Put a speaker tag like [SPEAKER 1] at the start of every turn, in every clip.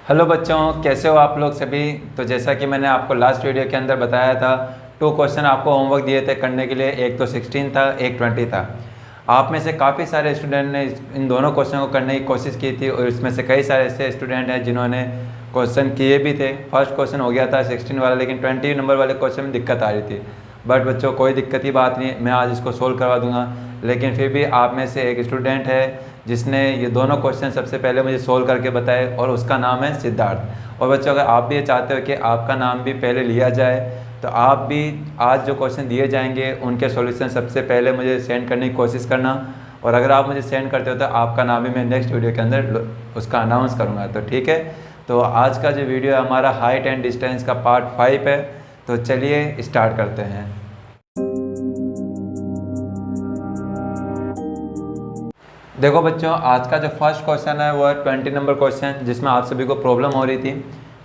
[SPEAKER 1] Hello बच्चों, कैसे हो आप लोग सभी। तो जैसा कि मैंने आपको लास्ट वीडियो के अंदर बताया था, 2 क्वेश्चन आपको होमवर्क दिए थे करने के लिए। एक तो 16 था, एक 20 था। आप में से काफ़ी सारे स्टूडेंट ने इन दोनों क्वेश्चन को करने की कोशिश की थी और इसमें से कई सारे ऐसे स्टूडेंट हैं जिन्होंने क्वेश्चन किए भी थे। फर्स्ट क्वेश्चन हो गया था 16 वाला, लेकिन 20 नंबर वाले क्वेश्चन में दिक्कत आ रही थी। बट बच्चों, कोई दिक्कत की बात नहीं, मैं आज इसको सोल्व करवा दूंगा। लेकिन फिर भी आप में से एक स्टूडेंट है जिसने ये दोनों क्वेश्चन सबसे पहले मुझे सोल्व करके बताए, और उसका नाम है सिद्धार्थ। और बच्चों, अगर आप भी ये चाहते हो कि आपका नाम भी पहले लिया जाए, तो आप भी आज जो क्वेश्चन दिए जाएंगे उनके सॉल्यूशन सबसे पहले मुझे सेंड करने की कोशिश करना। और अगर आप मुझे सेंड करते हो तो आपका नाम भी मैं नेक्स्ट वीडियो के अंदर उसका अनाउंस करूँगा। तो ठीक है, तो आज का जो वीडियो है हमारा हाइट एंड डिस्टेंस का पार्ट 5 है। तो चलिए स्टार्ट करते हैं। देखो बच्चों, आज का जो फर्स्ट क्वेश्चन है वो है 20 नंबर क्वेश्चन, जिसमें आप सभी को प्रॉब्लम हो रही थी।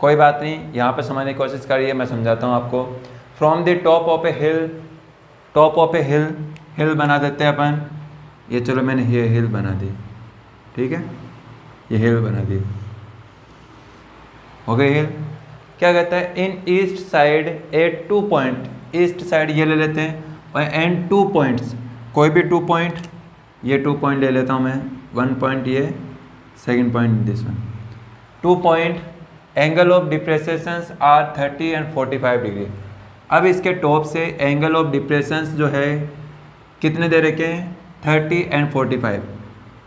[SPEAKER 1] कोई बात नहीं, यहाँ पे समझने की कोशिश करिए, मैं समझाता हूँ आपको। From the top of a hill, top of a hill बना देते हैं अपन। ये चलो मैंने ये हिल बना दी, ठीक है, ये हिल बना दी, हो गई हिल। क्या कहता है, in east side at 2 point, east side ये ले लेते हैं, और एंड 2 पॉइंट्स, कोई भी 2 पॉइंट, ये 2 पॉइंट ले लेता हूँ मैं, 1 पॉइंट ये, second point this one. 2 point, angle of depressions are 30 and 45 degree. अब इसके टॉप से एंगल ऑफ डिप्रेशंस जो है कितने दे रखे हैं, 30 एंड 45।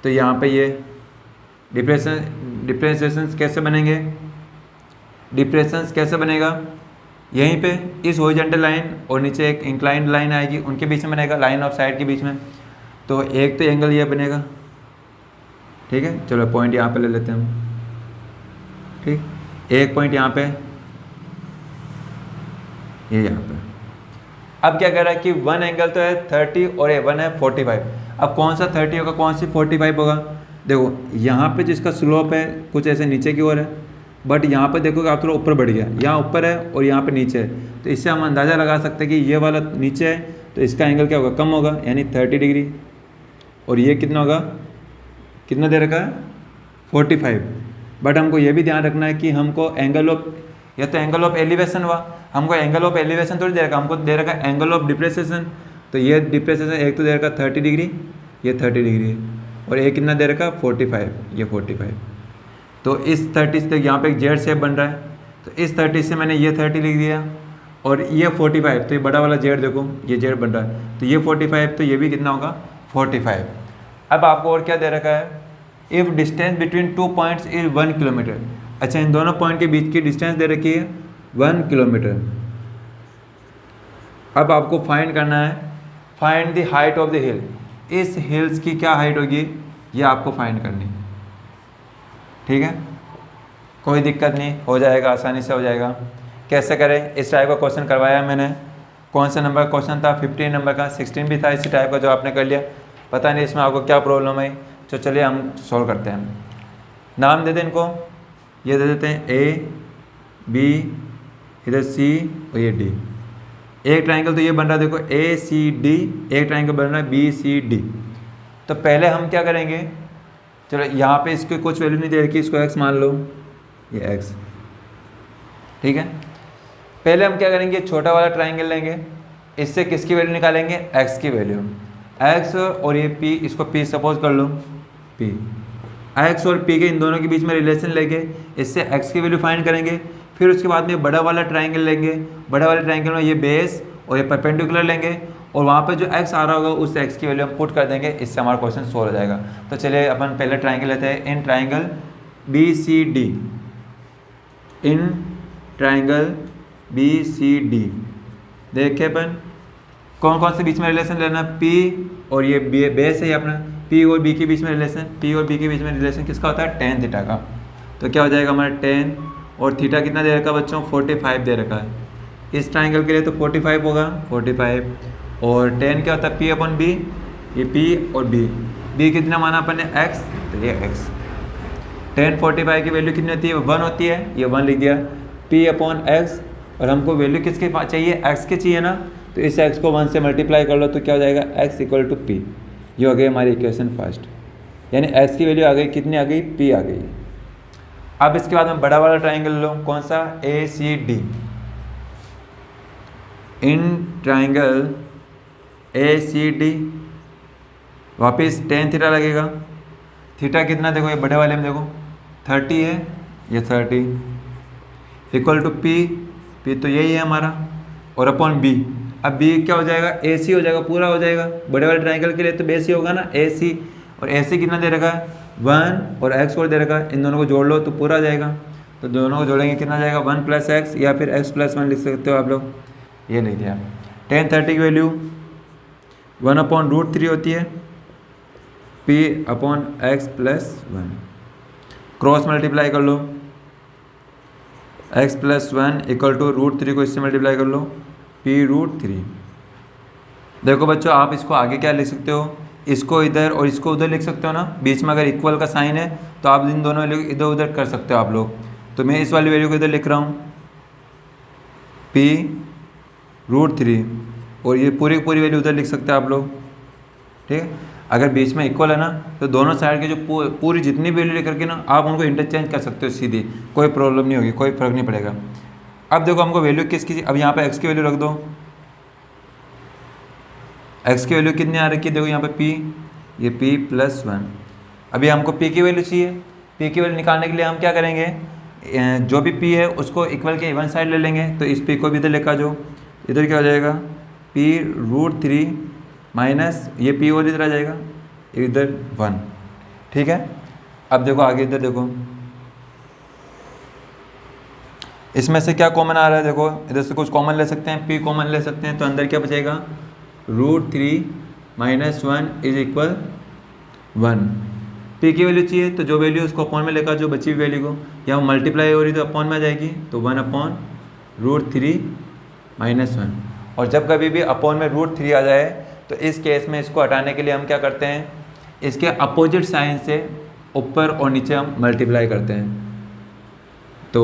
[SPEAKER 1] तो यहाँ पे ये डिप्रेशंस कैसे बनेंगे, डिप्रेशंस कैसे बनेगा, यहीं पे इस हॉरिजॉन्टल लाइन और नीचे एक इंक्लाइंड लाइन आएगी, उनके बीच में बनेगा, लाइन ऑफ साइड के बीच में। तो एक तो एंगल ये बनेगा, ठीक है। चलो पॉइंट यहाँ पे ले लेते हैं हम, ठीक, एक पॉइंट यहाँ पे, ये यहाँ पे। अब क्या कह रहा है कि 1 एंगल तो है 30 और 1 है 45। अब कौन सा 30 होगा, कौन सी 45 होगा। देखो यहाँ पे जिसका स्लोप है कुछ ऐसे नीचे की ओर है, बट यहाँ पे देखोगे आप थोड़ा ऊपर बढ़ गया, यहाँ ऊपर है और यहाँ पे नीचे है। तो इससे हम अंदाज़ा लगा सकते हैं कि ये वाला नीचे है, तो इसका एंगल क्या होगा, कम होगा, यानी 30 डिग्री। और ये कितना होगा, कितना दे रखा है, 45। बट हमको ये भी ध्यान रखना है कि हमको एंगल ऑफ, या तो एंगल ऑफ एलिवेशन हुआ, हमको एंगल ऑफ एलिवेशन थोड़ी दे रखा, हमको दे रखा है एंगल ऑफ डिप्रेसेशन। तो ये डिप्रेसेशन एक तो दे रखा 30 डिग्री, ये 30 डिग्री है, और एक कितना दे रखा 45, ये 45। तो इस 30 से यहाँ पे एक जेड शेप बन रहा है, तो इस 30 से मैंने ये 30 लिख दिया, और ये 45, तो ये बड़ा वाला जेड देखो, ये जेड बन रहा है, तो ये 45, तो ये भी कितना होगा 45। अब आपको और क्या दे रखा है, if distance between 2 points is 1 kilometre. अच्छा, इन दोनों पॉइंट के बीच की डिस्टेंस दे रखी है 1 किलोमीटर। अब आपको फाइंड करना है, find the height of the हिल। इस हिल्स की क्या हाइट होगी, ये आपको फाइंड करनी है, ठीक है। कोई दिक्कत नहीं, हो जाएगा, आसानी से हो जाएगा। कैसे करें, इस टाइप का क्वेश्चन करवाया मैंने। कौन सा नंबर का क्वेश्चन था, 15 नंबर का, 16 भी था इसी टाइप का जो आपने कर लिया। पता नहीं इसमें आपको क्या प्रॉब्लम है, तो चलिए हम सॉल्व करते हैं। नाम दे दें इनको, ये दे देते हैं ए बी, इधर सी और ये डी। एक ट्राइंगल तो ये बन रहा है, देखो ए सी डी, एक ट्राइंगल बन रहा है बी सी डी। तो पहले हम क्या करेंगे, चलो यहाँ पे इसकी कुछ वैल्यू नहीं दे रखी, इसको एक्स मान लो, ये एक्स, ठीक है। पहले हम क्या करेंगे, छोटा वाला ट्राइंगल लेंगे, इससे किसकी वैल्यू निकालेंगे, एक्स की वैल्यू, एक्स और ये पी, इसको पी सपोज कर लो, पी, एक्स और पी के इन दोनों के बीच में रिलेशन लेंगे, इससे एक्स की वैल्यू फाइंड करेंगे। फिर उसके बाद में बड़ा वाला ट्राइंगल लेंगे, बड़ा वाले ट्राइंगल में ये बेस और ये परपेंडिकुलर लेंगे, और वहाँ पे जो एक्स आ रहा होगा उस एक्स की वैल्यू हम पुट कर देंगे, इससे हमारा क्वेश्चन सोल्व हो जाएगा। तो चलिए अपन पहले ट्राइंगल लेते हैं, in triangle B C D, in triangle B C D, देखे अपन कौन कौन से बीच में रिलेशन लेना, पी और ये बेस है अपना, पी और बी के बीच में रिलेशन, पी और बी के बीच में रिलेशन किसका होता है, tan थीटा का। तो क्या हो जाएगा हमारा tan, और थीटा कितना दे रखा बच्चों, 45 दे रखा है इस ट्राइंगल के लिए, तो 45 होगा 45। और tan क्या होता है, पी अपन बी, ये पी और बी कितना माना अपन ने, एक्स, तो ये एक्स। tan 45 की वैल्यू कितनी होती है, 1 होती है, ये 1 लिख दिया, पी अपॉन एक्स, और हमको वैल्यू किसके पास चाहिए, एक्स के चाहिए ना, तो इस एक्स को 1 से मल्टीप्लाई कर लो, तो क्या हो जाएगा, x इक्वल टू पी। ये हो गई हमारी इक्वेशन फर्स्ट, यानी x की वैल्यू आ गई, कितनी आ गई, p आ गई। अब इसके बाद में बड़ा वाला ट्राइंगल लो, कौन सा, A C D. In triangle A C D वापिस टेन थीटा लगेगा। थीटा कितना, देखो ये बड़े वाले में देखो 30 है, ये 30 इक्वल टू पी, पी तो यही है हमारा, और अपॉन बी। अब बी क्या हो जाएगा, ए सी हो जाएगा, पूरा हो जाएगा। बड़े वाले ट्राइंगल के लिए तो बेस ही होगा ना, ए सी, और ए सी कितना दे रखा है 1 और x और दे रखा है, इन दोनों को जोड़ लो तो पूरा आ जाएगा। तो दोनों को जोड़ेंगे कितना जाएगा 1 + x, या फिर x + 1 लिख सकते हो आप लोग, ये लिख दिया। tan 30 की वैल्यू 1/√3 होती है, p/x + 1। क्रॉस मल्टीप्लाई कर लो, x + 1 इक्वल टू √3 को इससे मल्टीप्लाई कर लो, p√3। देखो बच्चों, आप इसको आगे क्या लिख सकते हो, इसको इधर और इसको उधर लिख सकते हो ना, बीच में अगर इक्वल का साइन है तो आप इन दोनों वैल्यू इधर उधर कर सकते हो आप लोग। तो मैं इस वाली वैल्यू को इधर लिख रहा हूँ p√3, और ये पूरी पूरी वैल्यू उधर लिख सकते हो आप लोग, ठीक है। अगर बीच में इक्वल है ना तो दोनों साइड के जो पूरी जितनी वैल्यू लेकर के ना आप उनको इंटरचेंज कर सकते हो सीधी, कोई प्रॉब्लम नहीं होगी, कोई फर्क नहीं पड़ेगा। अब देखो हमको वैल्यू किसकी, अब यहाँ पे x की वैल्यू रख दो, x की वैल्यू कितनी आ रही है, देखो यहाँ पे p, ये p + 1। अभी हमको p की वैल्यू चाहिए, p की वैल्यू निकालने के लिए हम क्या करेंगे, जो भी p है उसको इक्वल के वन साइड ले लेंगे, तो इस p को भी इधर लेकर जो, इधर क्या हो जाएगा p√3 माइनस ये p और इधर आ जाएगा, इधर 1, ठीक है। अब देखो आगे इधर देखो, इसमें से क्या कॉमन आ रहा है, देखो इधर से कुछ कॉमन ले सकते हैं, p कॉमन ले सकते हैं, तो अंदर क्या बचेगा √3 - 1 = 1। p की वैल्यू चाहिए तो जो वैल्यू उसको अपॉन में लेकर, जो बची हुई वैल्यू को यहाँ मल्टीप्लाई हो रही तो अपॉन में आ जाएगी, तो 1/√3 - 1। और जब कभी भी अपॉन में √3 आ जाए तो इस केस में इसको हटाने के लिए हम क्या करते हैं, इसके अपोजिट साइन से ऊपर और नीचे हम मल्टीप्लाई करते हैं। तो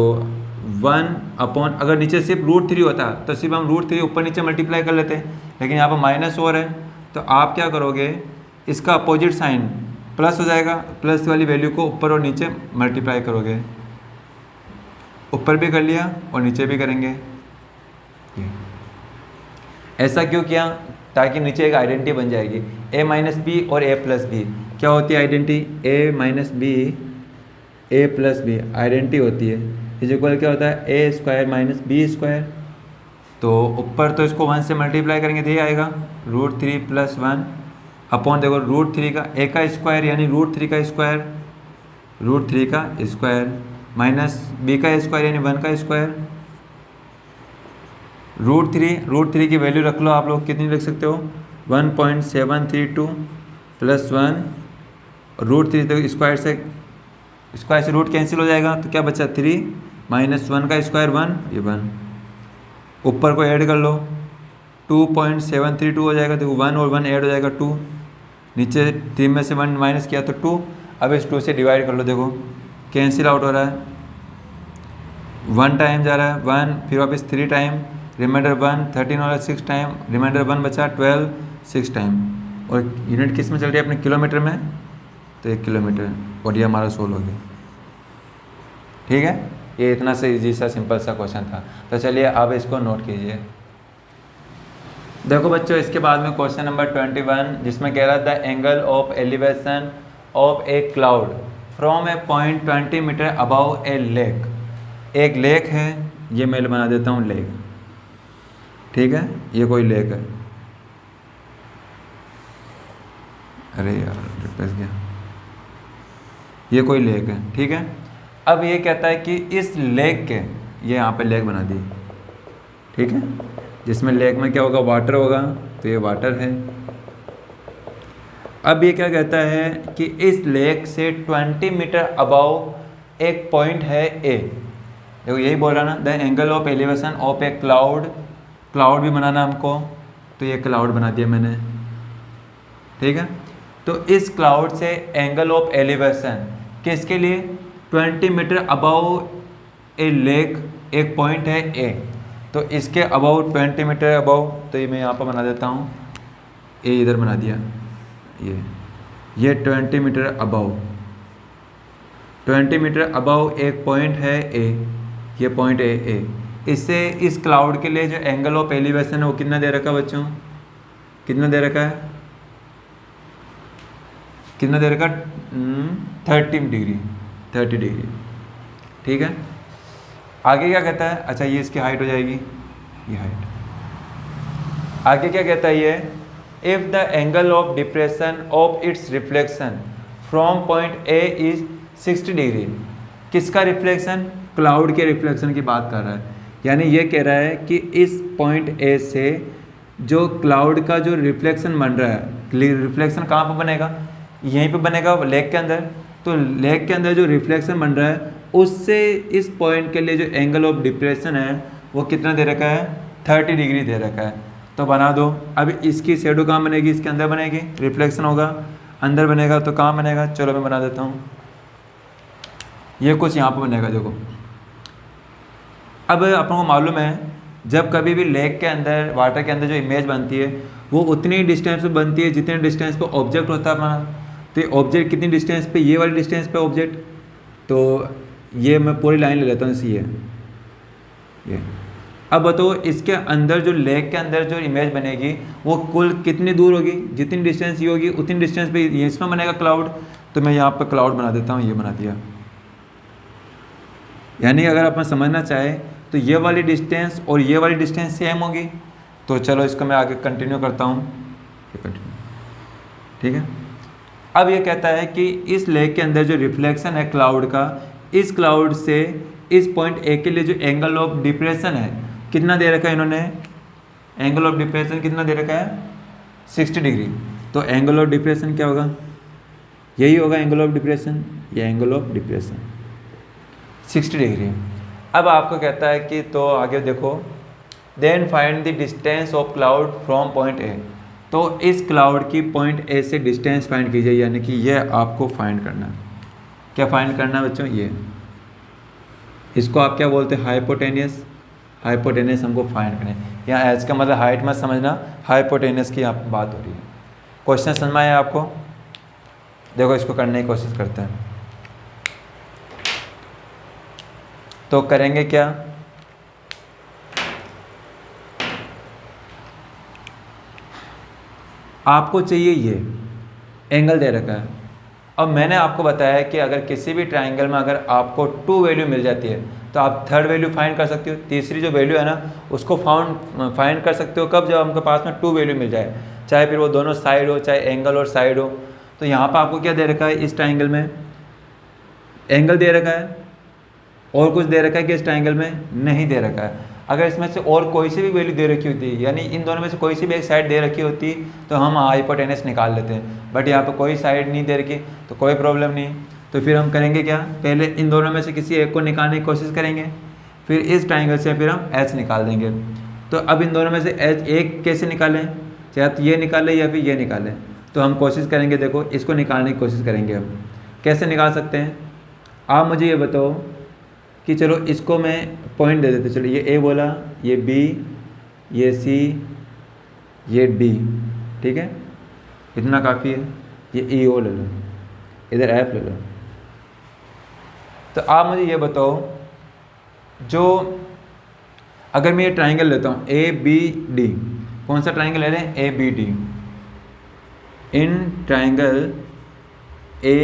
[SPEAKER 1] 1/, अगर नीचे सिर्फ √3 होता तो सिर्फ हम √3 ऊपर नीचे मल्टीप्लाई कर लेते, लेकिन यहाँ पर माइनस हो रहा है, तो आप क्या करोगे, इसका अपोजिट साइन प्लस हो जाएगा, प्लस वाली वैल्यू को ऊपर और नीचे मल्टीप्लाई करोगे, ऊपर भी कर लिया और नीचे भी करेंगे। ऐसा क्यों किया, ताकि नीचे एक आइडेंटिटी बन जाएगी, a - b और a + b। क्या होती है identity, a - b a + b identity होती है, इज इक्वल क्या होता है a² - b²। तो ऊपर तो इसको 1 से मल्टीप्लाई करेंगे तो ये आएगा √3 + 1 अपॉन, देखो √3 का a का स्क्वायर यानी √3 का स्क्वायर, √3 का स्क्वायर माइनस b का स्क्वायर यानी 1 का स्क्वायर। √3 की वैल्यू रख लो आप लोग, कितनी लिख सकते हो 1.732 + 1, √3 तो स्क्वायर से रूट कैंसिल हो जाएगा, तो क्या बचा 3 - 1 का स्क्वायर 1, ये 1। ऊपर को ऐड कर लो 2.732 हो जाएगा, देखो 1 और 1 ऐड हो जाएगा 2, नीचे 3 में से 1 माइनस किया तो 2। अब इस 2 से डिवाइड कर लो, देखो कैंसिल आउट हो रहा है, 1 टाइम जा रहा है 1, फिर वापस 3 टाइम, रिमाइंडर 1, 13 और 6 टाइम, रिमाइंडर 1 बचा 12, 6 टाइम। और यूनिट किस में चल रही है अपने, किलोमीटर में, तो 1 किलोमीटर, और ये हमारा सोल्व हो गया, ठीक है। ये इतना सा इजी सा सिंपल सा क्वेश्चन था। तो चलिए अब इसको नोट कीजिए। देखो बच्चों, इसके बाद में क्वेश्चन नंबर 21, जिसमें कह रहा था angle of elevation of a cloud from a point 20 metre above a lake. एक लेक है, ये मैं बना देता हूँ लेक, ठीक है, ये कोई लेक है, अरे यार फंस गया, ये कोई लेक है, ठीक है। अब ये कहता है कि इस लेक के, ये यहाँ पे लेक बना दी, ठीक है, जिसमें लेक में क्या होगा, वाटर होगा, तो ये वाटर है। अब ये क्या कहता है कि इस लेक से 20 मीटर अबव एक पॉइंट है ए। देखो यही बोल रहा ना, the angle of elevation of a cloud, cloud भी बनाना हमको, तो ये क्लाउड बना दिया मैंने, ठीक है। तो इस क्लाउड से एंगल ऑफ एलिवेशन किसके लिए, 20 मीटर अबव ए लेक, एक पॉइंट है ए, तो इसके अबाउट 20 मीटर अबव, तो ये मैं यहाँ पर बना देता हूँ, ए इधर बना दिया, ये 20 मीटर अबव, 20 मीटर अबव एक पॉइंट है ए, ये पॉइंट ए। इससे इस क्लाउड के लिए जो एंगल ऑफ एलिवेशन है वो कितना दे रखा है बच्चों, कितना दे रखा है, कितना दे रखा है 30 डिग्री। ठीक है, आगे क्या कहता है, अच्छा ये इसकी हाइट हो जाएगी, ये हाइट। आगे क्या कहता है ये, if the angle of depression of its reflection from point A is 60 degree. किसका रिफ्लेक्शन, क्लाउड के रिफ्लेक्शन की बात कर रहा है। यानी ये कह रहा है कि इस पॉइंट ए से जो क्लाउड का जो रिफ्लेक्शन बन रहा है, रिफ्लेक्शन कहाँ पर बनेगा, यहीं पे बनेगा लेक के अंदर। तो लेक के अंदर जो रिफ्लेक्शन बन रहा है उससे इस पॉइंट के लिए जो एंगल ऑफ डिप्रेशन है वो कितना दे रखा है, 30 डिग्री दे रखा है। तो बना दो। अब इसकी शेडो कहाँ बनेगी, इसके अंदर बनेगी, रिफ्लेक्शन होगा अंदर बनेगा, तो कहाँ बनेगा, चलो मैं बना देता हूँ। ये कुछ यहाँ पर बनेगा, देखो। अब अपन को मालूम है जब कभी भी लेक के अंदर, वाटर के अंदर जो इमेज बनती है वो उतनी डिस्टेंस पे बनती है जितने डिस्टेंस पे ऑब्जेक्ट होता है अपना। तो ये ऑब्जेक्ट कितनी डिस्टेंस पे, ये वाली डिस्टेंस पे ऑब्जेक्ट। तो ये मैं पूरी लाइन ले लेता हूँ इसी, ये। अब बताओ इसके अंदर जो लेक के अंदर जो इमेज बनेगी वो कुल कितनी दूर होगी, जितनी डिस्टेंस ये होगी उतनी डिस्टेंस पे इसमें बनेगा क्लाउड। तो मैं यहाँ पर क्लाउड बना देता हूँ, ये बना दिया। यानी अगर अपन समझना चाहे तो ये वाली डिस्टेंस और ये वाली डिस्टेंस सेम होगी। तो चलो इसको मैं आगे कंटिन्यू करता हूँ, ये कंटिन्यू, ठीक है। अब ये कहता है कि इस लेक के अंदर जो रिफ्लेक्शन है क्लाउड का, इस क्लाउड से इस पॉइंट ए के लिए जो एंगल ऑफ डिप्रेशन है कितना दे रखा है इन्होंने, एंगल ऑफ डिप्रेशन कितना दे रखा है, 60 डिग्री। तो एंगल ऑफ डिप्रेशन क्या होगा, यही होगा एंगल ऑफ डिप्रेशन, ये एंगल ऑफ डिप्रेशन 60 डिग्री। अब आपको कहता है कि तो आगे देखो, then find the distance of cloud from point A. तो इस क्लाउड की पॉइंट ए से डिस्टेंस फाइंड कीजिए, यानी कि ये आपको फाइंड करना है। क्या फाइंड करना है बच्चों, ये, इसको आप क्या बोलते हैं, हाइपोटेनियस। हाइपोटेनियस हमको फाइंड करें। यहाँ एच का मतलब हाइट मत समझना, हाइपोटेनियस की यहाँ बात हो रही है। क्वेश्चन समझ में आया आपको, देखो इसको करने की कोशिश करते हैं। तो करेंगे क्या, आपको चाहिए ये एंगल दे रखा है। अब मैंने आपको बताया कि अगर किसी भी ट्राइंगल में अगर आपको 2 वैल्यू मिल जाती है तो आप थर्ड वैल्यू फाइंड कर सकते हो। तीसरी जो वैल्यू है ना उसको फाइंड कर सकते हो कब, जब आपके पास में 2 वैल्यू मिल जाए, चाहे फिर वो दोनों साइड हो, चाहे एंगल और साइड हो। तो यहाँ पर आपको क्या दे रखा है, इस ट्राइंगल में एंगल दे रखा है, और कुछ दे रखा है कि इस ट्राइंगल में नहीं दे रखा है। अगर इसमें से और कोई सी भी वैल्यू दे रखी होती, यानी इन दोनों में से कोई सी भी एक साइड दे रखी होती, तो हम हाइपोटेनस निकाल लेते हैं। बट यहाँ पर कोई साइड नहीं दे रखी तो कोई प्रॉब्लम नहीं। तो फिर हम करेंगे क्या, पहले इन दोनों में से किसी एक को निकालने की कोशिश करेंगे, फिर इस ट्राइंगल से फिर हम एच निकाल देंगे। तो अब इन दोनों में से एच एक कैसे निकालें, चाहे तो ये निकालें या फिर ये निकालें। तो हम कोशिश करेंगे, देखो इसको निकालने की कोशिश करेंगे। अब कैसे निकाल सकते हैं, आप मुझे ये बताओ कि चलो इसको मैं पॉइंट दे देते, चलो ये ए बोला, ये बी, ये सी, ये डी, ठीक है, इतना काफ़ी है। ये ई ओ ले लो, इधर एफ ले लो। तो आप मुझे ये बताओ, जो अगर मैं ये ट्राइंगल लेता हूँ ए बी डी, कौन सा ट्राइंगल ले रहे हैं, A B D. In triangle A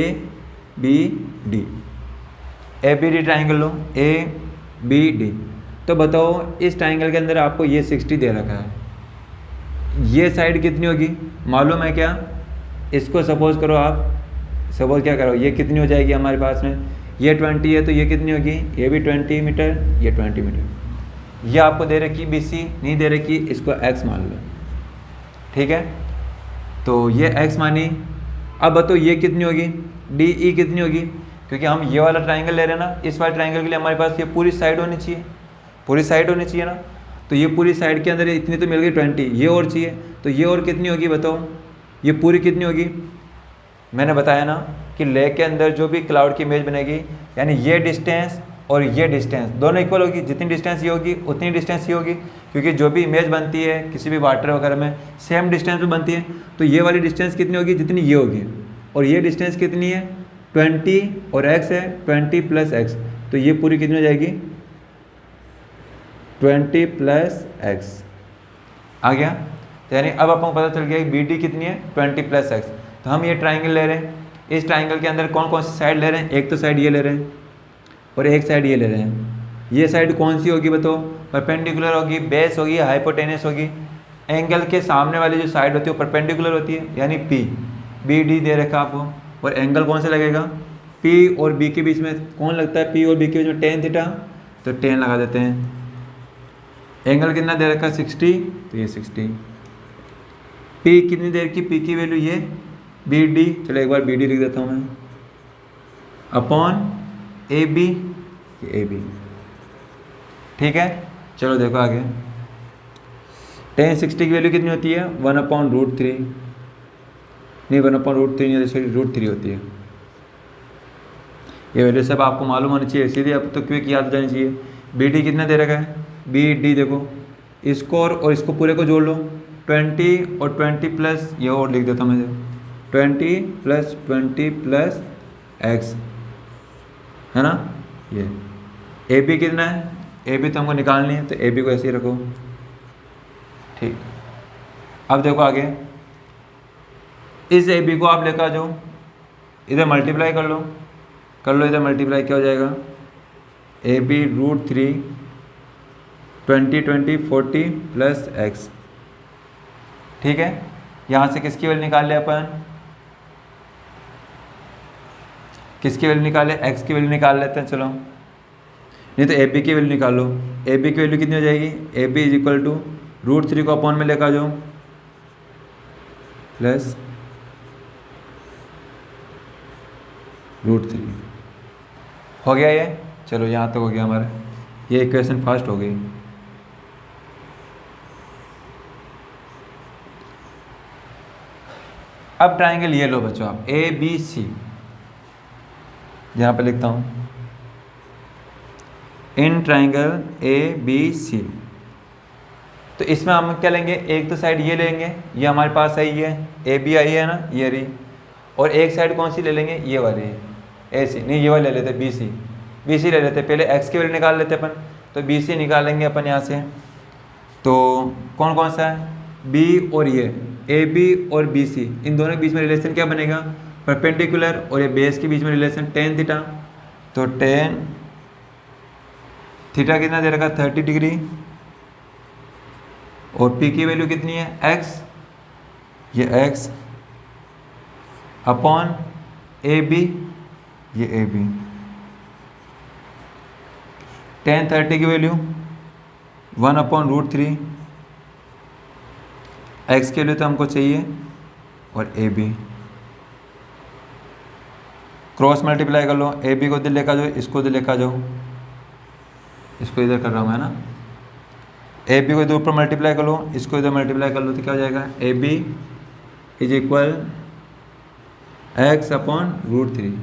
[SPEAKER 1] B D, A B D triangle लो, ए बी डी। तो बताओ इस ट्राइंगल के अंदर आपको ये 60 दे रखा है, ये साइड कितनी होगी मालूम है क्या, इसको सपोज करो आप, सपोज क्या करो, ये कितनी हो जाएगी हमारे पास में, ये 20 है तो ये कितनी होगी, ये भी 20 मीटर, ये 20 मीटर। ये आपको दे रखी बी सी, नहीं दे रखी, इसको एक्स मान लो, ठीक है। तो ये एक्स मानी। अब बताओ ये कितनी होगी, डी ई कितनी होगी, क्योंकि हम ये वाला ट्राइंगल ले रहे हैं ना, इस वाले ट्राइंगल के लिए हमारे पास ये पूरी साइड होनी चाहिए, पूरी साइड होनी चाहिए ना। तो ये पूरी साइड के अंदर इतनी तो मिल गई 20, ये और चाहिए, तो ये और कितनी होगी बताओ, ये पूरी कितनी होगी। मैंने बताया ना कि लेक के अंदर जो भी क्लाउड की इमेज बनेगी, यानी ये डिस्टेंस और ये डिस्टेंस दोनों इक्वल होगी, जितनी डिस्टेंस ये होगी उतनी डिस्टेंस ये होगी, क्योंकि जो भी इमेज बनती है किसी भी वाटर वगैरह में सेम डिस्टेंस में बनती है। तो ये वाली डिस्टेंस कितनी होगी, जितनी ये होगी, और ये डिस्टेंस कितनी है, 20 और x है 20 प्लस एक्स, तो ये पूरी कितनी हो जाएगी 20 प्लस एक्स आ गया। तो यानी अब अपन को पता चल गया कि बी डी कितनी है 20 प्लस एक्स। तो हम ये ट्राइंगल ले रहे हैं, इस ट्राइंगल के अंदर कौन कौन सी साइड ले रहे हैं, एक तो साइड ये ले रहे हैं और एक साइड ये ले रहे हैं। ये साइड कौन सी होगी बताओ, परपेंडिकुलर होगी, बेस होगी, हाइपोटेनस होगी। एंगल के सामने वाली जो साइड होती है वो परपेंडिकुलर होती है, यानी पी बी डी दे रखा आपको। और एंगल कौन सा लगेगा, पी और बी के बीच में कौन लगता है, पी और बी के बीच में टेन थीटा, तो टेन लगा देते हैं। एंगल कितना दे रखा है 60, तो ये 60। पी कितनी देर की, पी की वैल्यू ये, बी डी, चलो एक बार बी डी लिख देता हूँ मैं, upon A B, A B. ठीक है, चलो देखो आगे। टेन 60 की वैल्यू कितनी होती है 1/√3, नहीं 1/√3 नहीं, सॉरी √3 होती है। ये वैल्यू सब आपको मालूम होनी चाहिए, सीधे अब तो क्विक याद जानी चाहिए। बी डी कितना दे रखा है, बी डी देखो, इसको और इसको पूरे को जोड़ लो, 20 और 20 प्लस ये और लिख देता हूँ मैं, 20 प्लस 20 प्लस एक्स, है ना। ये ए बी कितना है, ए बी तो हमको निकालनी है, तो ए बी को ऐसे ही रखो। ठीक, अब देखो आगे, इस ए बी को आप लेकर जाओ, इधर मल्टीप्लाई कर लो इधर मल्टीप्लाई, क्या हो जाएगा, ए बी √3 20 20 40 प्लस एक्स। ठीक है, यहाँ से किसकी वैल्यू निकाल ले अपन, किसकी वैल्यू निकाले, एक्स की वैल्यू निकाल लेते हैं। चलो, नहीं तो ए बी की वैल्यू निकालो। ए बी की वैल्यू कितनी हो जाएगी, A B is equal to √3 को अपॉन में लेकर जाओ प्लस √3। हो गया ये, चलो यहाँ तक हो गया हमारा, ये इक्वेशन फर्स्ट हो गई। अब ट्राइंगल ये लो बच्चों आप, ए बी सी, यहाँ पे लिखता हूँ, इन ट्राइंगल ए बी सी। तो इसमें हम क्या लेंगे, एक तो साइड ये लेंगे, ये हमारे पास आई है, ए बी आई है ना, ये रही। और एक साइड कौन सी ले लेंगे, ये वाली ए सी, नहीं ये वाली ले लेते, बी सी, बी सी ले लेते। पहले एक्स की वैल्यू निकाल लेते अपन, तो बी सी निकालेंगे अपन यहाँ से। तो कौन कौन सा है, बी और ये, ए बी और बी सी, इन दोनों के बीच में रिलेशन क्या बनेगा, परपेंडिकुलर, और ये बेस के बीच में रिलेशन टेन थीटा। तो टेन थीटा कितना दे रखा 30 डिग्री, और पी की वैल्यू कितनी है एक्स, ये एक्स अपॉन ए बी, ये ए बी। टेन 30 की वैल्यू 1/√3, एक्स के लिए तो हमको चाहिए, और ए बी क्रॉस मल्टीप्लाई कर लो, ए बी को इधर लेकर जाओ, इसको इधर लेकर जाओ, इसको इधर कर रहा हूँ मैं ना, ए बी को इधर ऊपर मल्टीप्लाई कर लो, इसको इधर मल्टीप्लाई कर लो, तो क्या हो जाएगा, A B is equal x upon √3,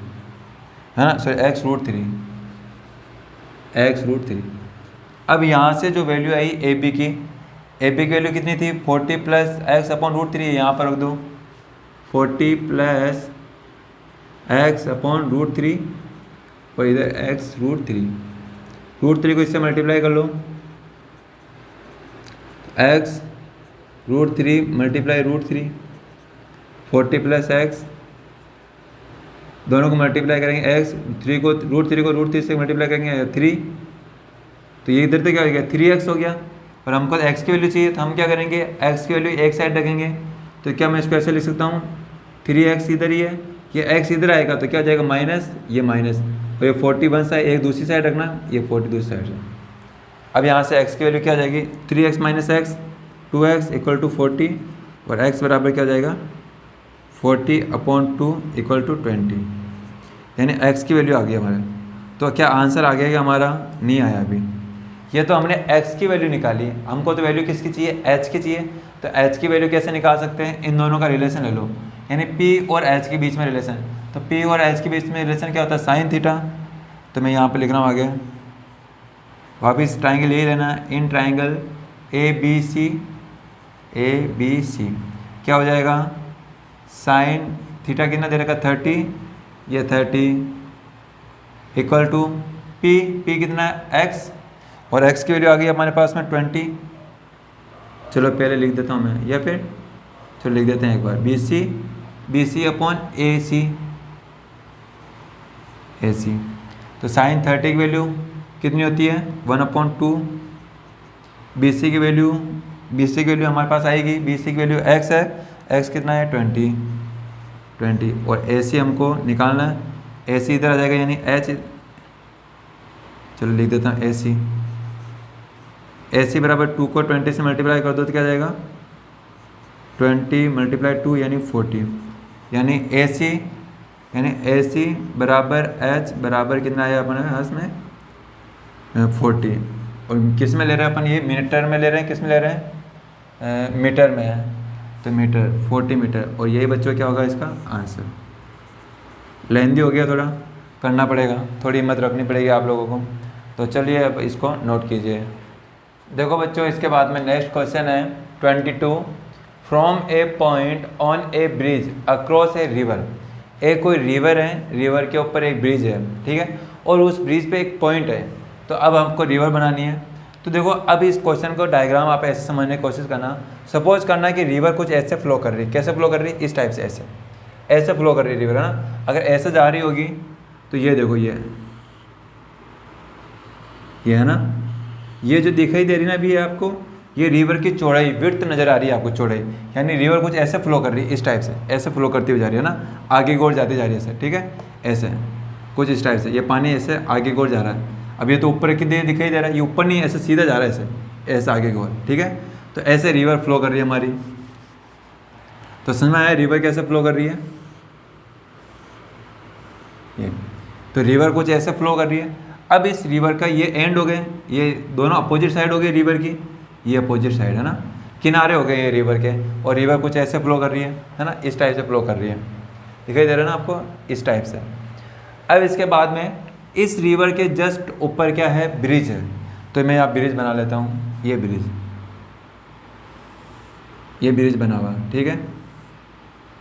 [SPEAKER 1] है ना, सॉरी एक्स √3, एक्स √3। अब यहाँ से जो वैल्यू आई ए बी की वैल्यू कितनी थी 40 प्लस एक्स अपॉन √3, यहाँ पर रख दो 40 प्लस एक्स अपॉन √3, और इधर एक्स √3 को इससे मल्टीप्लाई कर लो, एक्स √3 मल्टीप्लाई √3, 40 प्लस एक्स, दोनों को मल्टीप्लाई करेंगे, एक्स √3 को √3 से मल्टीप्लाई करेंगे 3, तो ये इधर तो क्या हो गया 3x हो गया। और हमको x की वैल्यू चाहिए, तो हम क्या करेंगे, x की वैल्यू एक साइड रखेंगे। तो क्या मैं इसको ऐसे लिख सकता हूँ, 3x इधर ही है, ये x इधर आएगा, तो क्या हो जाएगा माइनस, ये माइनस, और ये 41 साइड एक दूसरी साइड रखना, ये 40 दूसरी साइड है। अब यहाँ से x की वैल्यू क्या हो जाएगी, 3x minus x, 2x equal to 40, और x बराबर क्या हो जाएगा 40/2 इक्वल टू 20, यानी x की वैल्यू आ गई हमारे। तो क्या आंसर आ गया कि हमारा, नहीं आया अभी। ये तो हमने x की वैल्यू निकाली, हमको तो वैल्यू किसकी चाहिए, h की चाहिए। तो h की वैल्यू कैसे निकाल सकते हैं, इन दोनों का रिलेशन ले लो, यानी p और h के बीच में रिलेशन। तो p और h के बीच में रिलेशन क्या होता है, साइन थीटा। तो मैं यहाँ पे लिख रहा हूँ आगे, वापिस ट्राइंगल यही लेना है, इन ट्राइंगल ए बी सी क्या हो जाएगा, साइन थीटा कितना दे रखा 30, ये 30 इक्वल टू पी कितना है x, और x की वैल्यू आ गई हमारे पास में 20। चलो पहले लिख देता हूँ मैं, या फिर चलो लिख देते हैं एक बार, BC अपॉन AC। तो साइन 30 की वैल्यू कितनी होती है 1/2। BC की वैल्यू हमारे पास आएगी, BC की वैल्यू x है, x कितना है 20, और AC हमको निकालना है, AC इधर आ जाएगा यानी h, चलो लिख देता हूँ AC बराबर 2 को 20 से मल्टीप्लाई कर दो तो क्या जाएगा 20 × 2 यानी 40, यानी AC बराबर h बराबर कितना आया अपने पास में 40। और किस में ले रहे हैं अपन, ये मीटर में ले रहे हैं, किस में ले रहे हैं मीटर में है, तो मीटर 40 मीटर, और यही बच्चों क्या होगा इसका आंसर। लेंदी हो गया, थोड़ा करना पड़ेगा, थोड़ी हिम्मत रखनी पड़ेगी आप लोगों को। तो चलिए अब इसको नोट कीजिए। देखो बच्चों, इसके बाद में नेक्स्ट क्वेश्चन है 22, from a point on A bridge across a river. एक कोई रिवर है, रिवर के ऊपर एक ब्रिज है, ठीक है, और उस ब्रिज पे एक पॉइंट है, तो अब हमको रिवर बनानी है। तो देखो अब इस क्वेश्चन को डायग्राम आप ऐसे समझने की कोशिश करना। सपोज करना कि रिवर कुछ ऐसे फ्लो कर रही है, कैसे फ्लो कर रही है, इस टाइप से ऐसे फ्लो कर रही है रिवर, है ना। अगर ऐसे जा रही होगी तो ये देखो, ये है ना, ये जो दिखाई दे रही है ना अभी आपको, ये रिवर की चौड़ाई विड्थ नज़र आ रही है आपको, चौड़ाई, यानी रिवर कुछ ऐसे फ्लो कर रही है, इस टाइप से ऐसे फ्लो करती हुई जा रही है ना, आगे की ओर जाती जा रही है ऐसे, ठीक है, ऐसे कुछ इस टाइप से ये पानी ऐसे आगे की ओर जा रहा है। अब ये तो ऊपर की दिखाई दे रहा है, ये ऊपर नहीं, ऐसे सीधा जा रहा है, ऐसे आगे की ओर, ठीक है। तो ऐसे रिवर फ्लो कर रही है हमारी। तो समझ में आया रिवर कैसे फ्लो कर रही है, ये तो रिवर कुछ ऐसे फ्लो कर रही है। अब इस रिवर का ये एंड हो गए, ये दोनों अपोजिट साइड हो गई रिवर की, ये अपोजिट साइड है ना, किनारे हो गए ये रिवर के, और रिवर कुछ ऐसे फ्लो कर रही है ना, इस टाइप से फ्लो कर रही है, दिखाई दे रहा है ना आपको, इस टाइप से। अब इसके बाद में इस रिवर के जस्ट ऊपर क्या है, ब्रिज है। तो मैं यहाँ ब्रिज बना लेता हूँ, ये ब्रिज बना हुआ, ठीक है,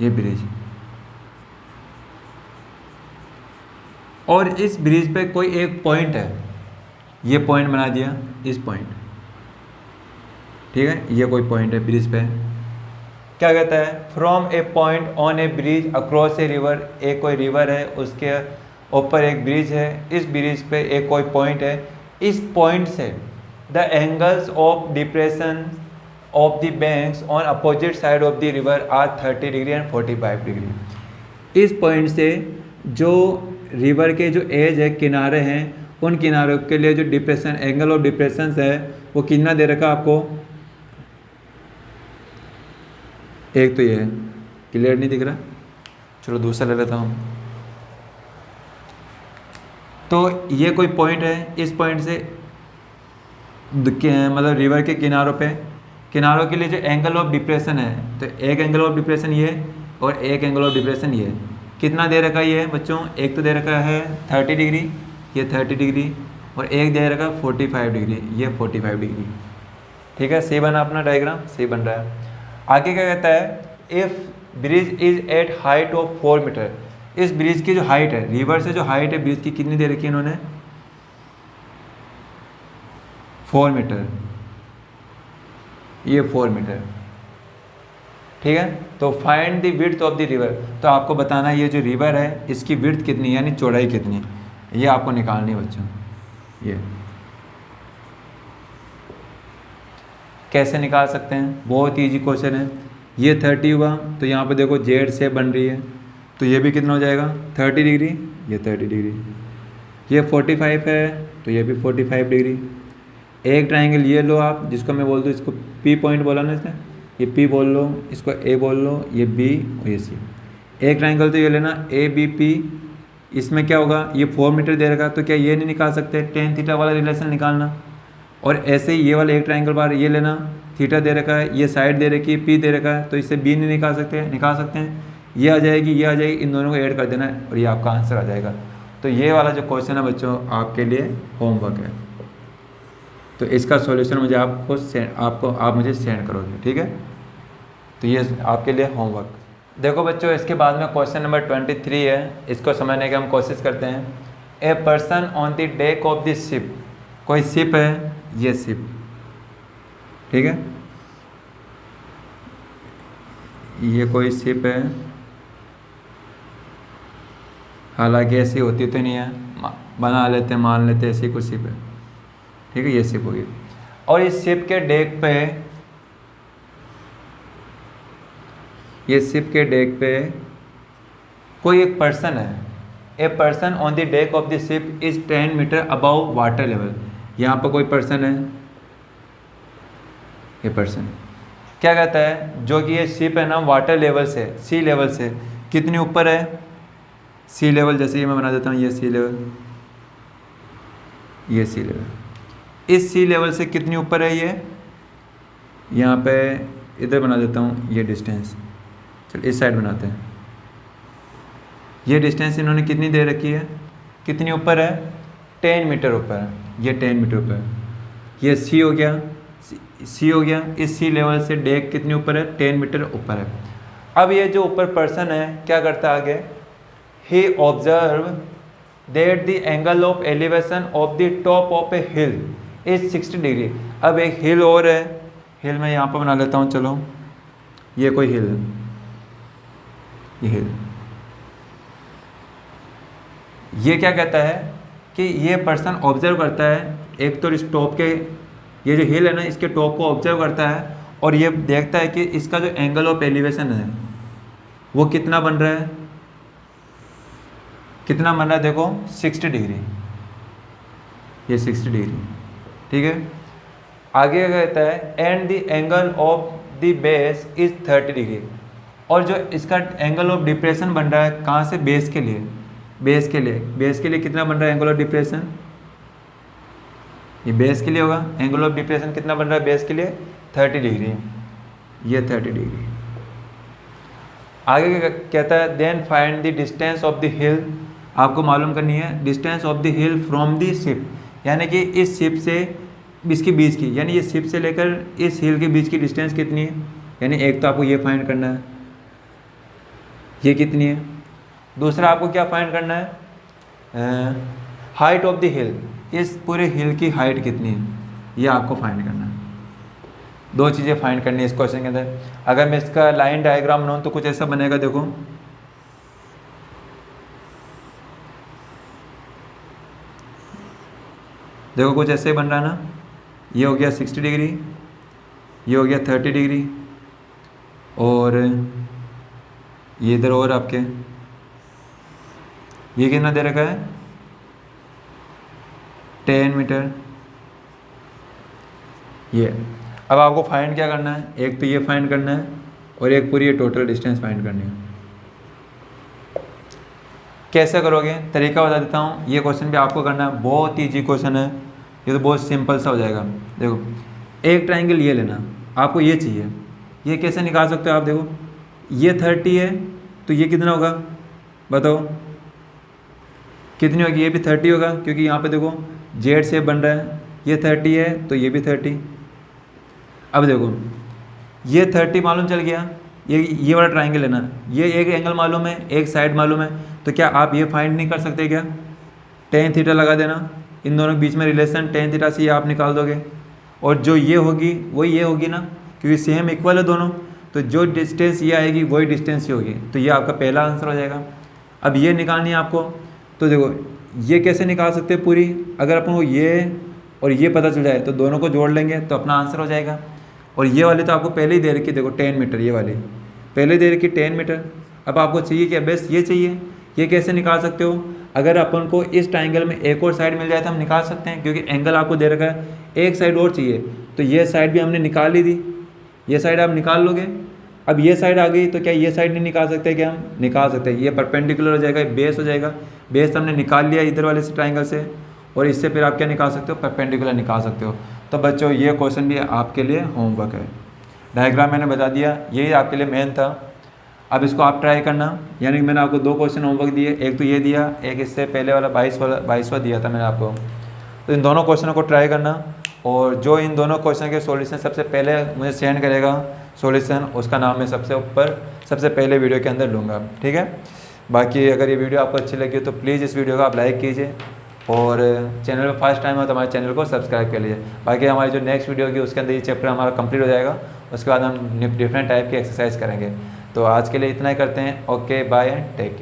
[SPEAKER 1] ये ब्रिज, और इस ब्रिज पे कोई एक पॉइंट है, ये पॉइंट बना दिया, इस पॉइंट, ठीक है, ये कोई पॉइंट है ब्रिज पे। क्या कहता है, from a point on A bridge across a river. एक कोई रिवर है, उसके ऊपर एक ब्रिज है, इस ब्रिज पे एक कोई पॉइंट है, इस पॉइंट से the angles of depression of the banks on opposite side of the river are 30 degree and 45 degree. इस पॉइंट से जो रिवर के जो एज है, किनारे हैं, उन किनारों के लिए जो डिप्रेशन, एंगल ऑफ डिप्रेशन है, वो कितना दे रखा आपको, एक तो ये है, क्लियर नहीं दिख रहा, चलो दूसरा ले लेता हूँ। तो ये कोई पॉइंट है, इस पॉइंट से मतलब रिवर के किनारों के लिए जो एंगल ऑफ डिप्रेशन है, तो एक एंगल ऑफ डिप्रेशन ये और एक एंगल ऑफ डिप्रेशन ये, कितना दे रखा है ये बच्चों, एक तो दे रखा है 30 डिग्री, ये 30 डिग्री, और एक दे रखा 45 डिग्री, ये 45 डिग्री, ठीक है। सही बना अपना डायग्राम, सही बन रहा है। आगे क्या कहता है, if bridge is at height of 4 metre. इस ब्रिज की जो हाइट है, रिवर से जो हाइट है ब्रिज की, कितनी दे रखी है इन्होंने, 4 मीटर, ये 4 मीटर, ठीक है। तो find the width of the river. तो आपको बताना है ये जो रिवर है इसकी विड्थ कितनी, यानी चौड़ाई कितनी, ये आपको निकालनी है बच्चों। ये कैसे निकाल सकते हैं, बहुत ईजी क्वेश्चन है। ये 30 हुआ, तो यहाँ पे देखो जेड शेप बन रही है, तो ये भी कितना हो जाएगा 30 डिग्री, ये 30 डिग्री, ये 45 है, तो ये भी 45 डिग्री। एक ट्रायंगल ये लो आप, जिसको मैं बोल दूँ, इसको पी पॉइंट बोला ना इसने, ये पी बोल लो, इसको ए बोल लो, ये बी और ये सी। एक ट्रायंगल तो ये लेना ए बी पी, इसमें क्या होगा, ये 4 मीटर दे रखा, तो क्या ये नहीं निकाल सकते, टेन थीटा वाला रिलेशन निकालना। और ऐसे ही ये वाला एक ट्रायंगल बार ये लेना, थीटा दे रखा है, ये साइड दे रखी है, पी दे रखा है, तो इससे बी नहीं निकाल सकते, निकाल सकते हैं, ये आ जाएगी, ये आ जाएगी, इन दोनों को ऐड कर देना है और ये आपका आंसर आ जाएगा। तो ये वाला जो क्वेश्चन है बच्चों आपके लिए होमवर्क है, तो इसका सॉल्यूशन मुझे आप मुझे सेंड करोगे, ठीक है। तो ये आपके लिए होमवर्क, देखो बच्चों, इसके बाद में क्वेश्चन नंबर 23 है, इसको समझने की हम कोशिश करते हैं। ए person on the deck of the ship, कोई शिप है, ये शिप, ठीक है, ये कोई शिप है, हालांकि ऐसी होती तो नहीं है, बना लेते मान लेते ऐसी कुछ शिप है, ठीक है, ये शिप होगी। और इस शिप के डेक पे, ये शिप के डेक पे कोई एक पर्सन है। A person on the deck of the ship is 10 metre above water level. यहाँ पर कोई पर्सन है, ये पर्सन क्या कहता है, जो कि ये शिप है ना वाटर लेवल से, सी लेवल से कितनी ऊपर है, सी लेवल, जैसे ये मैं बना देता हूँ, ये सी लेवल, ये सी लेवल, इस सी लेवल से कितनी ऊपर है ये, यहाँ पे इधर बना देता हूँ ये डिस्टेंस, चल इस साइड बनाते हैं। ये डिस्टेंस इन्होंने कितनी दे रखी है, कितनी ऊपर है, 10 मीटर ऊपर है, ये 10 मीटर ऊपर है, ये सी हो गया, सी हो गया, इस सी लेवल से डेक कितनी ऊपर है, 10 मीटर ऊपर है। अब ये जो ऊपर पर्सन है क्या करता है आगे, he observed that the angle of elevation of the top of a hill is 60 degree. अब एक हिल और है, हिल मैं यहाँ पर बना लेता हूँ, चलो ये कोई हिल है, ये हिल, ये क्या कहता है कि ये पर्सन ऑब्जर्व करता है, एक तो इस टॉप के, ये जो हिल है ना इसके टॉप को ऑब्जर्व करता है और ये देखता है कि इसका जो एंगल ऑफ एलिवेशन है वो कितना बन रहा है, कितना बन रहा है, देखो 60 डिग्री, ये 60 डिग्री, ठीक है। आगे कहता है and the angle of the base is 30 degree, और जो इसका एंगल ऑफ डिप्रेशन बन रहा है कहाँ से, बेस के लिए, बेस के लिए, बेस के लिए कितना बन रहा है एंगल ऑफ डिप्रेशन, ये बेस के लिए होगा, एंगल ऑफ डिप्रेशन कितना बन रहा है बेस के लिए, 30 डिग्री, ये 30 डिग्री। आगे कहता है then find the distance of the hill, आपको मालूम करनी है distance of the hill from the ship, यानी कि इस शिप से इसके बीच की, यानी ये शिप से लेकर इस हिल के बीच की डिस्टेंस कितनी है, यानी एक तो आपको ये फाइंड करना है ये कितनी है, दूसरा आपको क्या फाइंड करना है, हाइट ऑफ द हिल, इस पूरे हिल की हाइट कितनी है, ये आपको फाइंड करना है। दो चीज़ें फाइंड करनी है इस क्वेश्चन के अंदर। अगर मैं इसका लाइन डायग्राम बनाऊँ तो कुछ ऐसा बनेगा, देखो देखो कुछ ऐसे ही बन रहा है ना, ये हो गया 60 डिग्री, ये हो गया 30 डिग्री, और ये इधर और आपके ये कितना दे रखा है, 10 मीटर। ये अब आपको फाइंड क्या करना है, एक तो ये फाइंड करना है और एक पूरी ये टोटल डिस्टेंस फाइंड करनी है। कैसे करोगे, तरीका बता देता हूँ। ये क्वेश्चन भी आपको करना है, बहुत ईजी क्वेश्चन है, ये तो बहुत सिंपल सा हो जाएगा। देखो एक ट्राइंगल ये लेना, आपको ये चाहिए, ये कैसे निकाल सकते हो आप, देखो ये 30 है तो ये कितना होगा बताओ, कितनी होगी, ये भी 30 होगा क्योंकि यहाँ पे देखो जेड शेप बन रहा है, ये 30 है तो ये भी 30। अब देखो ये 30 मालूम चल गया, ये वाला ट्राइंगल है ना, ये एक एंगल मालूम है, एक साइड मालूम है, तो क्या आप ये फाइंड नहीं कर सकते क्या, tan थीटा लगा देना, इन दोनों के बीच में रिलेशन tan थीटा से ये आप निकाल दोगे, और जो ये होगी वही ये होगी ना, क्योंकि सेम इक्वल है दोनों, तो जो डिस्टेंस ये आएगी वही डिस्टेंस ये होगी, तो ये आपका पहला आंसर हो जाएगा। अब ये निकालनी है आपको, तो देखो ये कैसे निकाल सकते हैं पूरी, अगर अपन को ये और ये पता चल जाए तो दोनों को जोड़ लेंगे तो अपना आंसर हो जाएगा। और ये वाली तो आपको पहले ही दे रखी, देखो 10 मीटर, ये वाली पहले दे रखी 10 मीटर। अब आपको चाहिए क्या, बेस ये चाहिए, ये कैसे निकाल सकते हो, अगर अपन को इस ट्राइंगल में एक और साइड मिल जाए तो हम निकाल सकते हैं, क्योंकि एंगल आपको दे रखा है, एक साइड और चाहिए, तो ये साइड भी हमने निकाल ली थी, ये साइड आप निकाल लोगे। अब ये साइड आ गई तो क्या ये साइड नहीं निकाल सकते, क्या हम निकाल सकते हैं, ये परपेंडिकुलर हो जाएगा, बेस हो जाएगा, बेस हमने निकाल लिया इधर वाले से ट्राइंगल से, और इससे फिर आप क्या निकाल सकते हो, परपेंडिकुलर निकाल सकते हो। तो बच्चों ये क्वेश्चन भी आपके लिए होमवर्क है, डायग्राम मैंने बता दिया, यही आपके लिए मेन था। अब इसको आप ट्राई करना, यानी कि मैंने आपको 2 क्वेश्चन होमवर्क दिए, एक तो ये दिया, एक इससे पहले वाला 22वां दिया था मैंने आपको, तो इन दोनों क्वेश्चनों को ट्राई करना, और जो इन दोनों क्वेश्चन के सॉल्यूशन सबसे पहले मुझे सेंड करेगा सॉल्यूशन, उसका नाम मैं सबसे ऊपर सबसे पहले वीडियो के अंदर लूँगा, ठीक है। बाकी अगर ये वीडियो आपको अच्छी लगी तो प्लीज़ इस वीडियो को आप लाइक कीजिए और चैनल पर फर्स्ट टाइम हो तो हमारे चैनल को सब्सक्राइब कर लीजिए। बाकी हमारी जो नेक्स्ट वीडियो होगी उसके अंदर ये चैप्टर हमारा कंप्लीट हो जाएगा, उसके बाद हम डिफरेंट टाइप की एक्सरसाइज करेंगे। तो आज के लिए इतना ही करते हैं। Okay bye and take care.